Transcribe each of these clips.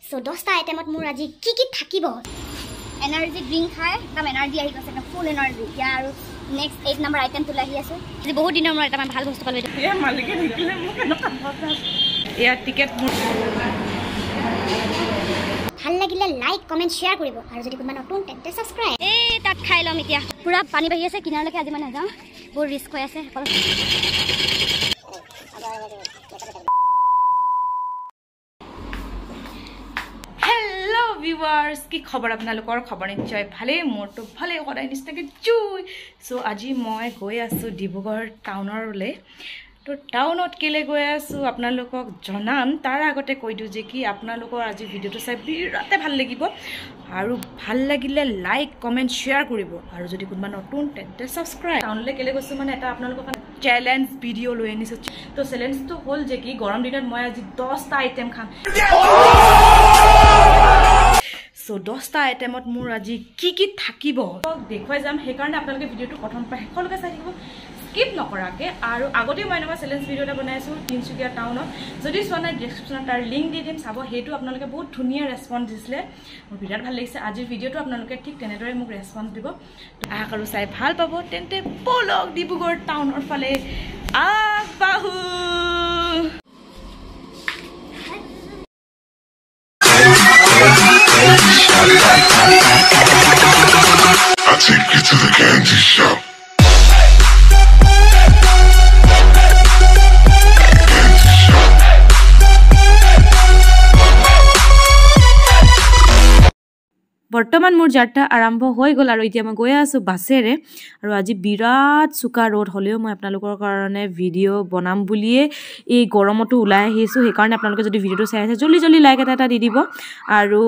So 10টা আইটেমত মোৰ আজি কি কি থাকিব এনাৰ্জি ড্ৰিংক খাই একদম এনাৰ্জি আহি গৈছে একদম ফুল এনাৰ্জি ইয়া আৰু নেক্সট 8 নম্বৰ আইটেমটো লাগি আছে আজি বহুত দিনৰ মূৰত এটা ভাল বস্তু পালো ইয়া মালিকে নিকিলে মোক এনেকা ভাবছা ইয়া টিকেট মোৰ ভাল লাগিলে লাইক কমেন্ট শেয়াৰ কৰিব আৰু যদি কোনোবা নতুন তেন্তে সাবস্ক্ৰাইব এই তাত খাই লম এতিয়া পুৰা পানী বাহি আছে কিনাৰলৈকে আজি মানে যাওঁ বহুত ৰিস্ক হৈ আছে हेलो व्यूअर्स की खबर आपनालोकर खबर निश्चय भाले मोरतो भाले सदाय निस्ताके जुई सो আজি মই গৈ আছো ডিব্ৰুগড় টাউনৰলে তো টাউনত কেলে গৈ আছো আপোনালোকক জনাম তাৰ আগতে কৈ দিও যে কি আপোনালোকৰ আজি ভিডিওটো চাই বিৰাতে ভাল লাগিব আৰু ভাল লাগিলে লাইক কমেন্ট শেয়াৰ কৰিব আৰু যদি কোনোবা নতুন তেন্তে সাবস্ক্ৰাইব টাউনলে কেলে গৈছো মানে এটা আপোনালোকৰ চ্যালেঞ্জ ভিডিও লৈ আনিছো তো চ্যালেঞ্জটো হ'ল যে কি গৰম দিনত মই আজি 10টা আইটেম খাম সো 10টা আইটেমত মোৰ আজি কি কি থাকিব দেখুৱাই যাম সেই কাৰণে আপোনালোকে ভিডিওটো প্ৰথম পৰা শেষলৈকে চাই থাকিব স্কিপ নকৰাকে আৰু আগতে মই নবা চ্যালেঞ্জ ভিডিও এটা বনাইছো তিনচুকীয়া টাউনত যদি চোৱা নাই ডেসক্ৰিপচনত তাৰ লিংক দি দিম চাব হেতু আপোনালোকে বহুত ধুনীয়া ৰেসপন্স দিছিলে মোৰ বিৰাট ভাল লাগিছে আজিৰ ভিডিওটো আপোনালোকে ঠিক তেনেদৰে মোক ৰেসপন্স দিব আশা কৰো চাই ভাল পাব তেন্তে বলক ডিব্ৰুগড় টাউনৰ ফালে আগবাঢ়ো I take you to the candy shop. বৰ্তমান মোৰ যাত্ৰা আৰম্ভ হৈ গল আৰু এতিয়া মই গৈ আছো বাছেৰে আৰু আজি বিৰাট সুকা ৰোড হলেও মই আপোনালোকৰ কাৰণে ভিডিও বনাম বুলিয়ে এই গৰমটো ওলাই আহিছো সেই কাৰণে আপোনালোকে যদি ভিডিওটো চাই আছে জলদি জলদি লাইক এটা দি দিব আৰু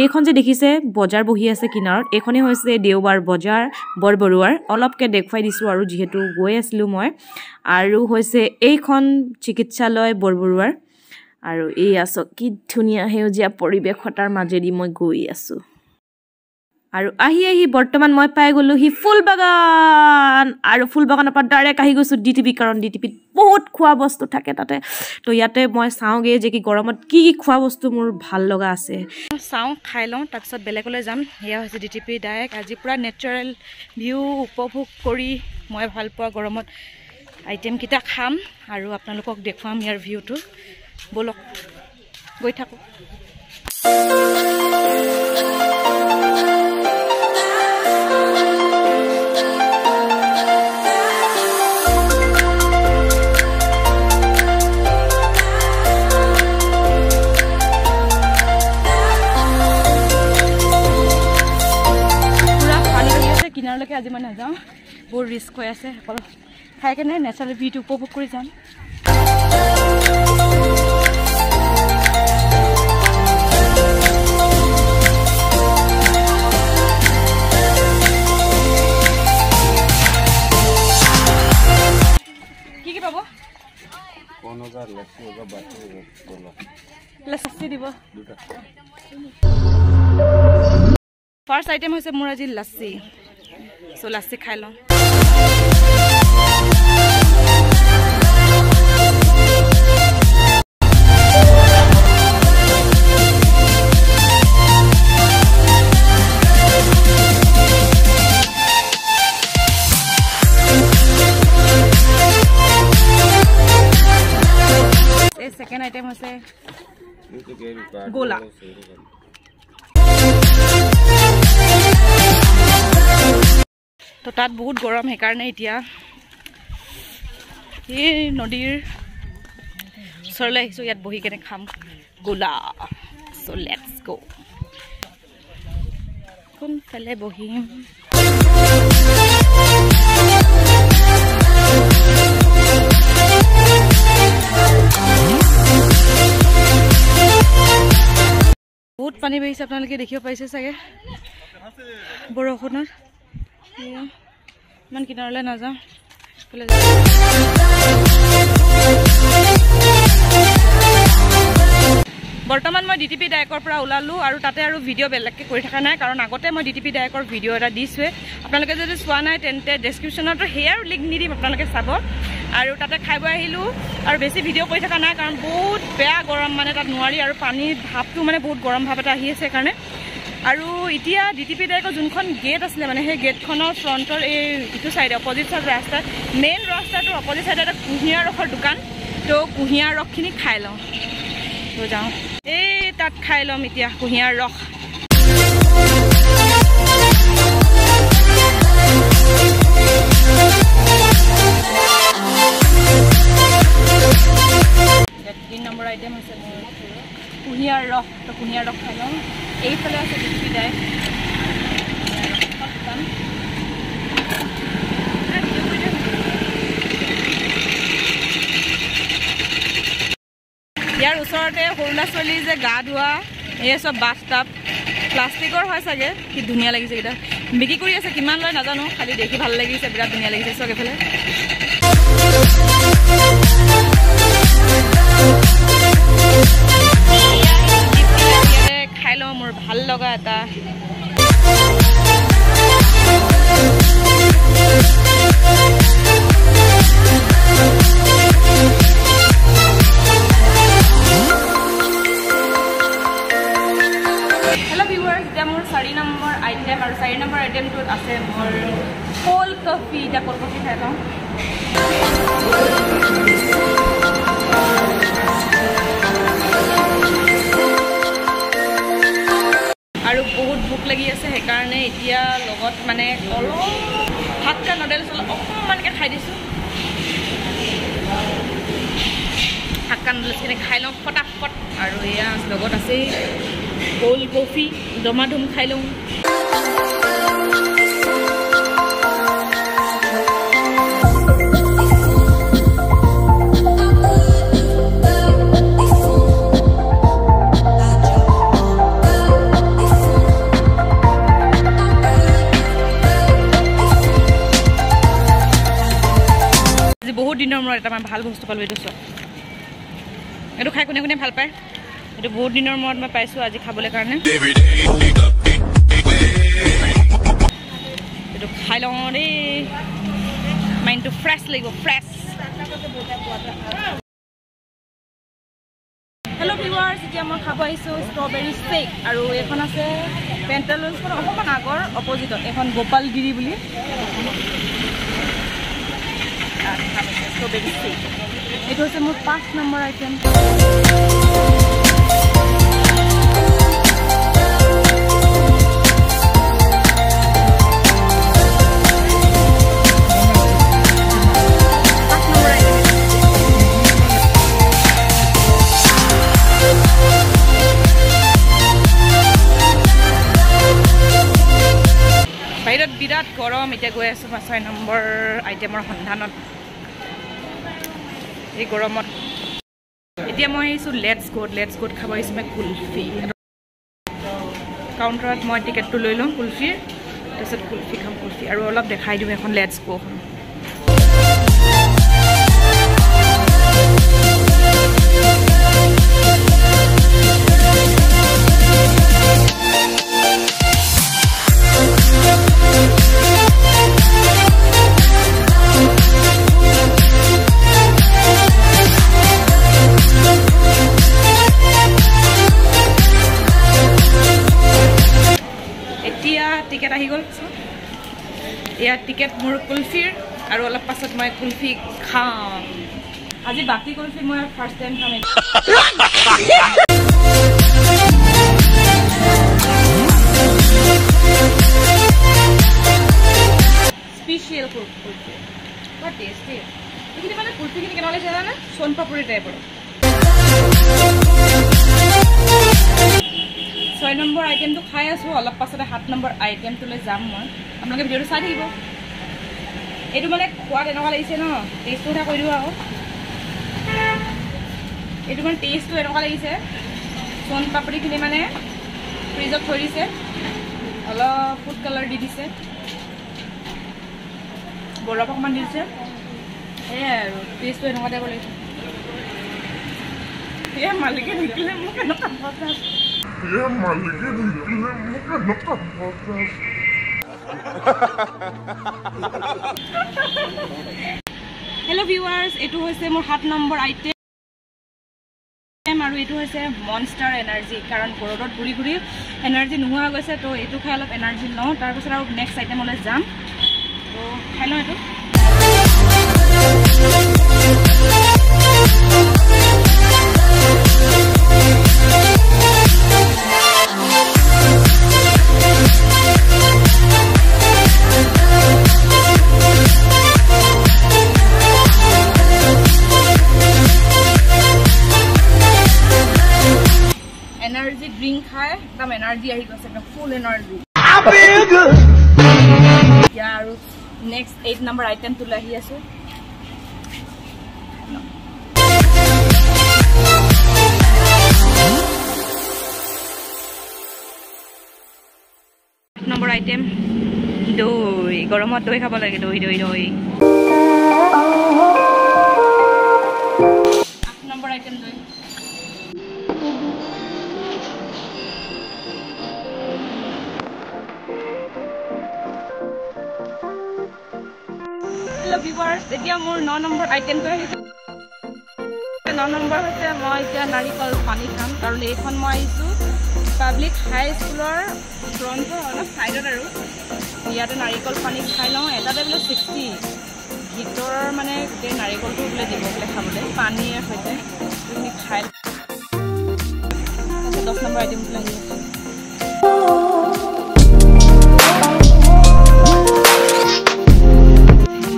এইখন যে দেখিছে বজাৰ বহি আছে কিনাৰত এখনে হৈছে দেওবাৰ বজাৰ বৰবৰুৱাৰ অলপকে দেখুৱাই দিছো আৰু যেহেতু গৈ আছিলো মই আৰু হৈছে এইখন চিকিৎসালয় বৰবৰুৱাৰ আৰু এই আছো কি ধুনীয়া হেউজিয়া পৰিবেশতাৰ মাজেদি মই গৈ আছো আৰু আহি বৰ্তমান মই পাই গলো হি ফুলবাগান আৰু ফুলবাগানৰ পৰা ডাইৰেক্ট আহি গৈছো ডিটিপি কাৰণ ডিটিপিত বহুত খোৱা বস্তু থাকে তাতে তো ইয়াতে মই চাওগে যে কি গৰমত কি কি খোৱা বস্তু মোৰ ভাল লগা আছে চাও খাই লওঁ তাৰপিছত বেলেগলৈ যাম এয়া হৈছে ডিটিপি ডাইৰেক্ট আজি পুৰা নেচাৰেল ভিউ উপভোগ কৰি মই ভাল পোৱা গৰমত আইটেম কিটা খাম আৰু আপোনালোকক দেখুৱাম ইয়াৰ ভিউটো বলক গৈ থাকো কিনাৰলৈকে আজি মই নাযাওঁ বহুত ৰিস্ক হৈ আছে সকলো খাই কেনে নেচাৰেল ভিউটো উপভোগ কৰি যাম কি কি পাব লাচ্ছি দিব ফাৰ্ষ্ট আইটেম হৈছে মোৰ আজি লাচ্ছি সো লাচ্ছি খাই লওঁ এই সেকেন্ড আইটেম হৈছে গোলা তো তাত বহুত গৰম সেই কাৰণে এতিয়া এই নদীৰ ওচৰলৈ আহিছো ইয়াত বহি কেনে খাম গোলা সো লেটস গো কোনফালে বহিম বহুত পানী বাঢ়িছে আপোনালোকে দেখিব পাইছে চাগে বৰষুণৰ ইমান কিনাৰলৈ নাযাওঁ বৰ্তমান মই ডিটিপি ডাইকৰ পৰা ওলালো আৰু তাতে আৰু ভিডিও বেলেগকে কৰি থকা নাই কাৰণ আগতে মই ডিটিপি ডাইকৰ ভিডিও এটা দিছোৱে আপোনালোকে যদি চোৱা নাই তেন্তে ডেসক্ৰিপচনত হেয়াৰ লিংক নিদিম আপোনালোকে চাব আৰু তাতে খাই বৈ আহিলোঁ আৰু বেছি ভিডিঅ' কৰি থকা নাই কাৰণ বহুত বেয়া গৰম মানে তাত নোৱাৰি আৰু পানীৰ ভাৱটো মানে বহুত গৰম ভাৱ এটা আহি আছে সেইকাৰণে আৰু এতিয়া DTP ডাইৰেক্টৰ যোনখন গেট আছিলে মানে সেই গেটখনৰ ফ্ৰণ্টৰ এই ইটো চাইডে অপজিট চাইড ৰাস্তা মেইন ৰাস্তাটোৰ অপজিট চাইডে এটা কুঁহিয়াৰ ৰসৰ দোকান তো কুঁহিয়াৰ ৰসখিনি খাই লওঁ তো যাওঁ এই তাত খাই ল'ম এতিয়া কুঁহিয়াৰ ৰস তিন নম্বৰ আইটেম হৈছে মোৰ কুঁহিয়াৰ ৰস তো কুঁহিয়াৰ ৰস খাই লওঁ এইফালে আছে DTP ডাইৰেক্ট ইয়াৰ ওচৰতে সৰু ল'ৰা ছোৱালী যে গা ধোৱা এই চব বাথ টাব প্লাষ্টিকৰ হয় চাগে কি ধুনীয়া লাগিছে এইকেইটা বিক্ৰী কৰি আছে কিমান লয় নাজানো খালি দেখি ভাল লাগিছে বিৰাট ধুনীয়া লাগিছে চব এইফালে খাই লওঁ মোৰ ভাল লগা এটা হেল্ল' ভিউৱাৰ্ছ এতিয়া মোৰ 4 নম্বৰ আইটেম আৰু 4 নম্বৰ আইটেমটোত আছে মোৰ কোল্ড কফি এতিয়া কোল্ড কফি খাই লওঁ আৰু বহুত ভোক লাগি আছে সেইকাৰণে এতিয়া লগত মানে অলপ হাক্কা নুডলছ অকণমানকৈ খাই দিছোঁ হাক্কা নুডলছখিনি খাই লওঁ ফটাফট আৰু এয়া লগত আছেই কোল্ড কফি ধুমাধুম খাই লওঁ বহুত দিনৰ মূৰত এটা মই ভাল বস্তু পালোঁ এইটো চোৱা এইটো খাই কোনে কোনে ভাল পায় এইটো বহুত দিনৰ মূৰত মই পাইছোঁ আজি খাবলৈ কাৰণে এইটো খাই লওঁ দেই মাইণ্ডটো ফ্ৰেছ লাগিব ফ্ৰেছ হেল্ল' ভিউৱাৰ্ছ এতিয়া মই খাব আহিছোঁ ষ্ট্ৰবেৰী শেক আৰু এইখন আছে পেণ্টালুন্সখন অকণমান আগৰ অপজিটত এখন গোপালগিৰি বুলি ষ্ট্ৰবেৰী শেক এইটো হৈছে মোৰ 5 নম্বৰ আইটেম বাহিৰত বিৰাট গৰম এতিয়া গৈ আছোঁ 6 নম্বৰ আইটেমৰ সন্ধানত এই গৰমত এতিয়া মই আহিছোঁ লেটছ গোট খাব আহিছোঁ মই কুলফি কাউণ্টাৰত মই টিকেটটো লৈ লওঁ কুলফিৰ তাৰপিছত কুলফি খাম কুলফি আৰু অলপ দেখাই দিওঁ এখন লেটছ গোখন টিকেট আহি গ'ল এয়া টিকেট মোৰ কুলফিৰ আৰু অলপ পাছত মই কুলফি খাম আজি বাকী কুলফি মই ফাৰ্ষ্ট টাইম খাম স্পেচিয়েল কুলফি বৰ টেষ্টি এইখিনি মানে কুলফিখিনি কেনেকুৱা লাগিছে জানে সোণ পাপৰি টাইপৰ 6 নম্বৰ আইটেমটো খাই আছোঁ অলপ পাছতে 7 নম্বৰ আইটেমটোলৈ যাম মই আপোনালোকে ভিডিঅ'টো চাই থাকিব এইটো মানে খোৱাত এনেকুৱা লাগিছে ন টেষ্টটো কথা কৈ দিওঁ আকৌ এইটো মানে টেষ্টটো এনেকুৱা লাগিছে সোণ পাপৰিখিনি মানে ফ্ৰিজত থৈ দিছে অলপ ফুড কালাৰ দি দিছে বৰফ অকণমান দি দিছে সেয়াই আৰু টেষ্টটো এনেকুৱা টাইপৰ লাগিছে সেয়া মালিকে নিদিলে মোক এনেকুৱা ভজা হেল্ল' ভিউৱাৰ্ছ, এইটো হৈছে মোৰ 7 নম্বৰ আইটেম আৰু এইটো হৈছে মনষ্টাৰ এনাৰ্জি। কাৰণ ৰ'দত ঘূৰি ঘূৰি এনাৰ্জি নোহোৱা হৈ গৈছে, তো এইটো খাই অলপ এনাৰ্জি লওঁ, তাৰপিছত আৰু নেক্সট আইটেমলৈ যাম। তো খাই লওঁ এইটো। এনাৰ্জি ড্ৰিংক খাই একদম এনাৰ্জি আহি গৈছে, একদম ফুল এনাৰ্জি। এতিয়া আৰু নেক্সট 8 নম্বৰ আইটেমটোলৈ আহি আছো। নম্বৰ আইটেম দৈ। গৰমত দৈ খাব লাগে, দৈ দৈ দৈ। 8 নম্বৰ আইটেম দৈ। হেল্ল' ভিউৱাৰ্ছ, এতিয়া মোৰ 9 নম্বৰ আইটেমটো আহিছে। 9 নম্বৰ হৈছে মই এতিয়া নাৰিকল পানী খাম, কাৰণ এইখন মই আহিছোঁ পাব্লিক হাই স্কুলৰ ফ্ৰণ্টৰ অলপ ছাইডত, আৰু ইয়াতে নাৰিকল পানী খাই লওঁ। এটাতে বোলে 60, ভিতৰৰ মানে গোটেই নাৰিকলটো বোলে দিব বোলে খাবলৈ পানীৰ সৈতে। তুমি খাই 10 নম্বৰ আইটেমটো আহি আছে।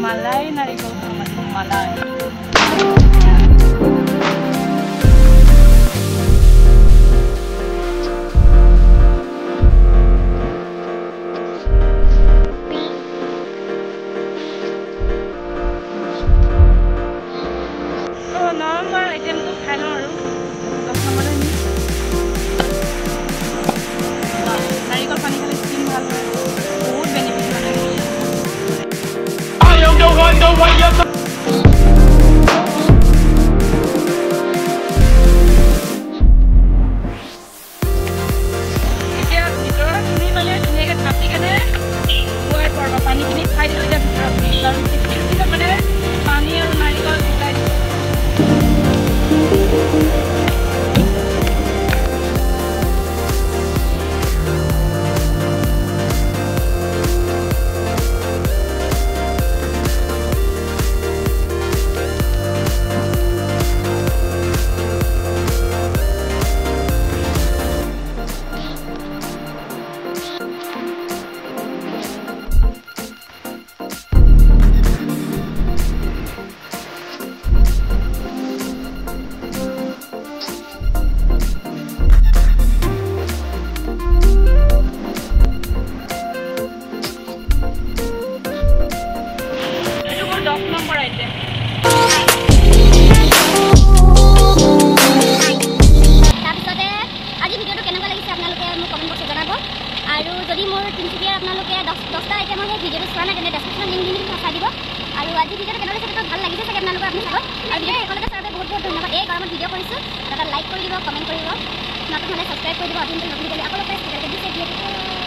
মালাই নাৰিকল খাম, মালাই। নম্বৰ আইটেমটো খাই লওঁ আৰু 10 নম্বৰলৈ নাৰিকল পানী খালে স্কিন ভাল হয়, বহুত বেনিফিট মানে। এতিয়া ভিতৰৰখিনি মানে ধুনীয়াকৈ কাটি কেনে খোৱাই পাৰবা। পানীখিনি খাই দিলোঁ এতিয়া ভিতৰত মানে পানী আৰু নাৰিকল গোটাই দিছোঁ। আৰু যদি মোৰ তিনিচুকীয়াৰ আপোনালোকে 10টা আইটেমৰ সেই ভিডিঅ'টো চোৱা নাই, তেন্তে ডেছক্ৰিপশ্যন লিংক দিম, চাই দিব। আৰু আজি ভিডিঅ'টো কেনেদৰে চাগে ভাল লাগিছে চাগে আপোনালোকৰ, আপুনি চাব। আৰু ভিডিঅ'টো একেলগে চাওঁতে বহুত বহুত ধন্যবাদ। এই গৰমত ভিডিঅ' কৰিছোঁ, এটা লাইক কৰি দিব, কমেণ্ট কৰিব, নতুন হ'লে ছাবস্ক্ৰাইব কৰি দিব। নতুন ভিডিঅ' আকৌ লগ পাইছোঁ।